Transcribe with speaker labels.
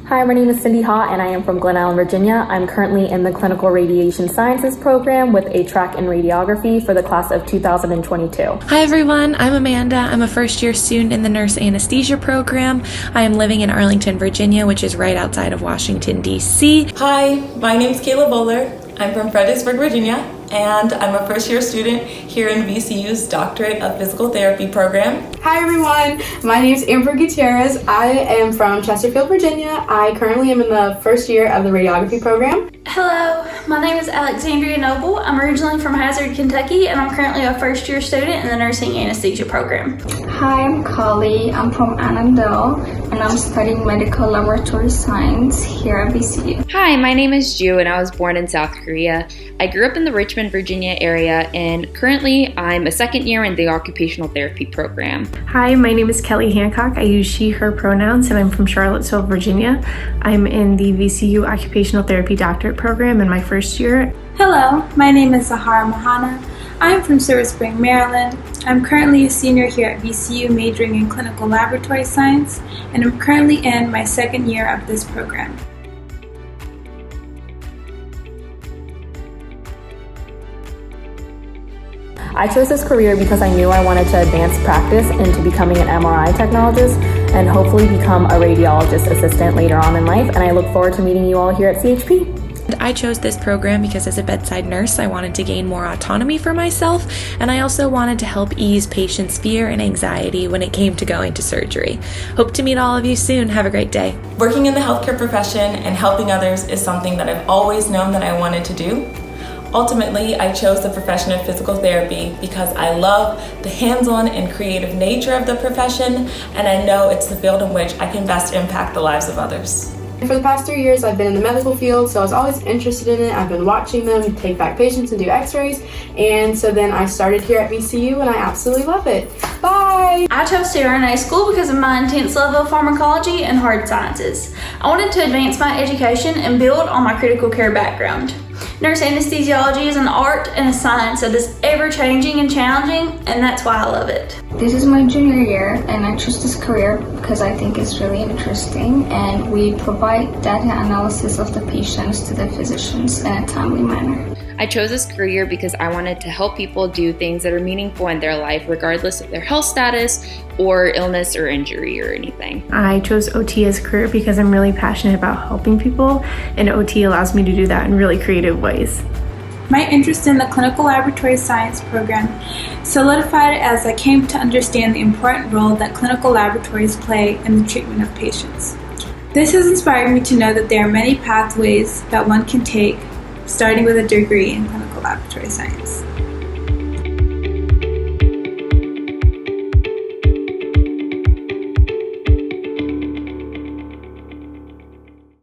Speaker 1: Hi, my name is Cindy Ha, and I am from Glen Allen, Virginia. I'm currently in the Clinical Radiation Sciences program with a track in radiography for the class of 2022.
Speaker 2: Hi everyone, I'm Amanda. I'm a first-year student in the Nurse Anesthesia program. I am living in Arlington, Virginia, which is right outside of Washington, D.C.
Speaker 3: Hi, my name is Kayla Bowler. I'm from Fredericksburg, Virginia, and I'm a first-year student here in VCU's Doctorate of Physical Therapy program.
Speaker 4: Hi everyone, my name is Gutierrez. I am from Chesterfield, Virginia. I currently am in the first year of the radiography program.
Speaker 5: Hello, my name is Alexandria Noble. I'm originally from Hazard, Kentucky, and I'm currently a first-year student in the Nursing Anesthesia program.
Speaker 6: Hi, I'm Kali. I'm from Annandale, and I'm studying medical laboratory science here at VCU.
Speaker 7: Hi, my name is Ju, and I was born in South Korea. I grew up in the Richmond, Virginia area, and currently I'm a second year in the occupational therapy program.
Speaker 8: Hi, my name is Kelly Hancock. I use she, her pronouns, and I'm from Charlottesville, Virginia. I'm in the VCU Occupational Therapy Doctorate program in my first year.
Speaker 9: Hello, my name is Zahara Mohana. I'm from Silver Spring, Maryland. I'm currently a senior here at VCU majoring in clinical laboratory science, and I'm currently in my second year of this program.
Speaker 1: I chose this career because I knew I wanted to advance practice into becoming an MRI technologist and hopefully become a radiologist assistant later on in life, and I look forward to meeting you all here at CHP.
Speaker 2: I chose this program because as a bedside nurse, I wanted to gain more autonomy for myself, and I also wanted to help ease patients' fear and anxiety when it came to going to surgery. Hope to meet all of you soon. Have a great day.
Speaker 3: Working in the healthcare profession and helping others is something that I've always known that I wanted to do. Ultimately, I chose the profession of physical therapy because I love the hands-on and creative nature of the profession, and I know it's the field in which I can best impact the lives of others.
Speaker 4: For the past 3 years, I've been in the medical field, so I was always interested in it. I've been watching them take back patients and do x-rays, and so then I started here at VCU, and I absolutely love it. Bye!
Speaker 5: I chose CRNA school because of my intense love of pharmacology and hard sciences. I wanted to advance my education and build on my critical care background. Nurse anesthesiology is an art and a science that is ever-changing and challenging, and that's why I love it.
Speaker 6: This is my junior year, and I chose this career because I think it's really interesting, and we provide data analysis of the patients to the physicians in a timely manner.
Speaker 7: I chose this career because I wanted to help people do things that are meaningful in their life, regardless of their health status or illness or injury or anything.
Speaker 8: I chose OT as a career because I'm really passionate about helping people, and OT allows me to do that in really creative ways.
Speaker 9: My interest in the clinical laboratory science program solidified as I came to understand the important role that clinical laboratories play in the treatment of patients. This has inspired me to know that there are many pathways that one can take, starting with a degree in clinical laboratory science.